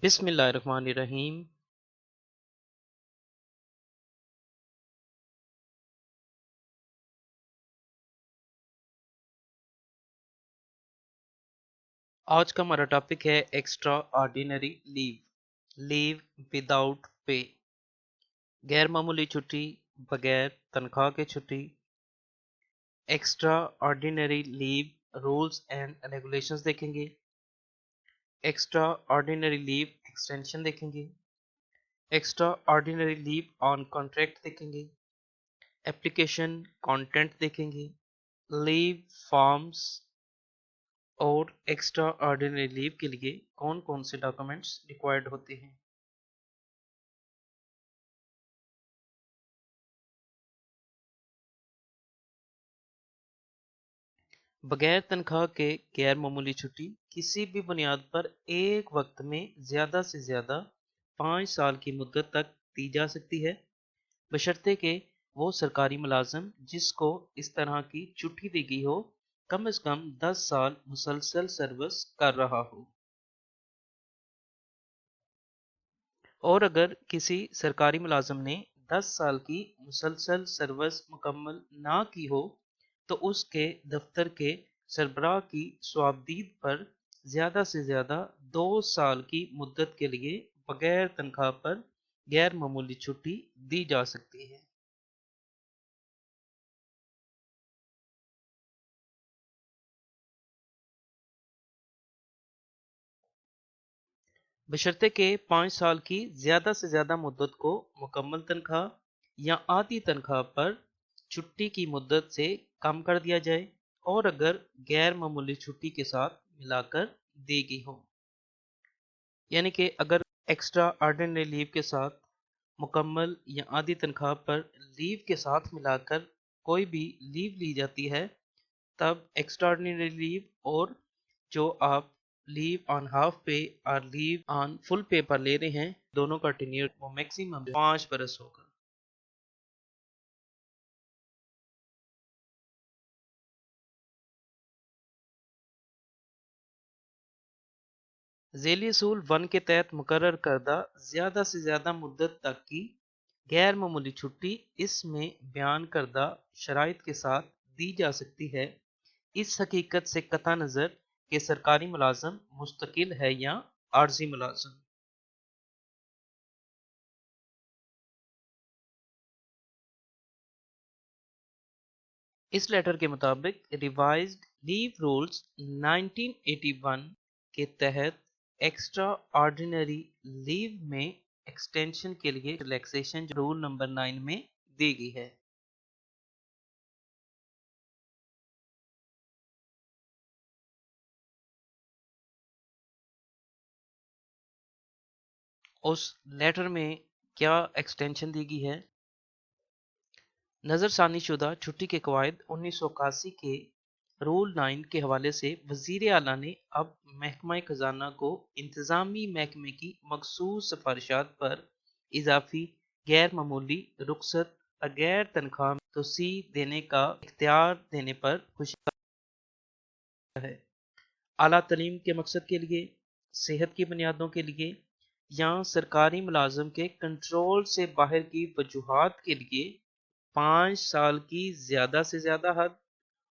बिस्मिल्लाहिर्रहमानिर्रहीम। आज का हमारा टॉपिक है extra ordinary leave without pay. गैर मामूली छुट्टी, बगैर तनख्वाह के छुट्टी। Extra ordinary leave rules and regulations देखेंगे। एक्स्ट्रा ऑर्डिनरी लीव एक्सटेंशन देखेंगे। Extra ordinary leave on contract देखेंगे। एप्लीकेशन कंटेंट देखेंगे। लीव फॉर्म्स और एक्स्ट्रा ऑर्डिनरी लीव के लिए कौन कौन से डॉक्यूमेंट्स रिक्वायर्ड होते हैं। बगैर तनख्वाह के गैर मामूली छुट्टी किसी भी बुनियाद पर एक वक्त में ज़्यादा से ज़्यादा 5 साल की मुद्दत तक दी जा सकती है, बशर्ते कि वो सरकारी मुलाजिम जिसको इस तरह की छुट्टी दी गई हो कम से कम 10 साल मुसलसल सर्विस कर रहा हो। और अगर किसी सरकारी मुलाजिम ने 10 साल की मुसलसल सर्विस मुकम्मल ना की हो तो उसके दफ्तर के सरबराह की स्वाबदीद पर ज़्यादा से ज़्यादा 2 साल की मुद्दत के लिए बगैर तनख्वाह पर गैर मामूली छुट्टी दी जा सकती है। बशर्ते के 5 साल की ज़्यादा से ज़्यादा मुद्दत को मुकम्मल तनख्वाह या आधी तनख्वाह पर छुट्टी की मुद्दत से कम कर दिया जाए और अगर गैर मामूली छुट्टी के साथ मिलाकर दी गई हो, यानी कि अगर एक्स्ट्रा ऑर्डिनरी लीव के साथ मुकम्मल या आधी तनख्वाह पर लीव के साथ मिलाकर कोई भी लीव ली जाती है, तब एक्स्ट्रा ऑर्डिनरी लीव और जो आप लीव ऑन हाफ पे और लीव ऑन फुल पे पर ले रहे हैं दोनों का टेन्योर वो मैक्सिमम 5 बरस होगा। ज़ैली असूल 1 के तहत मुकर्रर करदा ज़्यादा से ज़्यादा मुद्दत तक की गैर मामूली छुट्टी इसमें बयान करदा शराइत के साथ दी जा सकती है, इस हकीकत से कतई नज़र कि सरकारी मुलाजम मुस्तकिल है या आर्जी मुलाजम। इस लेटर के मुताबिक रिवाइज्ड लीव रूल्स 1981 के तहत एक्स्ट्रा ऑर्डिनरी लीव में एक्सटेंशन के लिए रिलैक्सेशन रूल नंबर 9 में दी गई है। उस लेटर में क्या एक्सटेंशन दी गई है? नज़रसानी शुदा छुट्टी के कवायद 1981 के रूल 9 के हवाले से वज़ीर आला ने अब महकमा खजाना को इंतज़ामी महकमे की मखसूस सिफारिशात पर इजाफी गैर मामूली रुखसत बगैर तनख्वाह में तोसी देने का इख्तियार देने पर खुशी है। आला तलीम के मकसद के लिए, सेहत की बुनियादों के लिए या सरकारी मुलाजम के कंट्रोल से बाहर की वजूहात के लिए 5 साल की ज़्यादा से ज़्यादा हद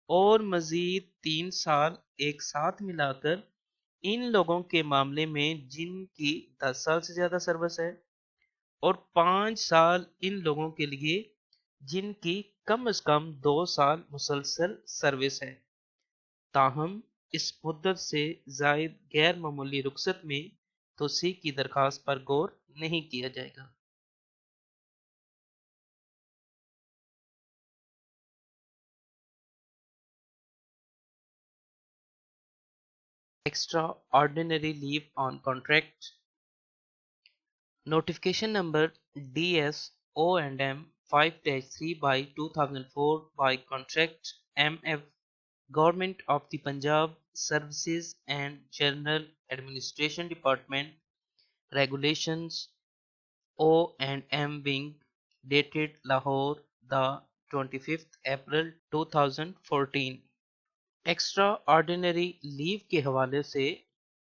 और मज़ीद 3 साल एक साथ मिलाकर इन लोगों के मामले में जिनकी 10 साल से ज़्यादा सर्विस है और 5 साल इन लोगों के लिए जिनकी कम से कम 2 साल मुसलसल सर्विस है। ताहम इस मुद्दत से ज़ायद गैर मामूली रुखसत में तोसी की दरख्वास्त पर गौर नहीं किया जाएगा। Extra ordinary leave on contract notification number DS O&M 5-3/2004 by Contract MF Government of the Punjab Services and General Administration Department Regulations O&M Wing dated Lahore the 25th April 2014। Extra ordinary leave के हवाले से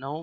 9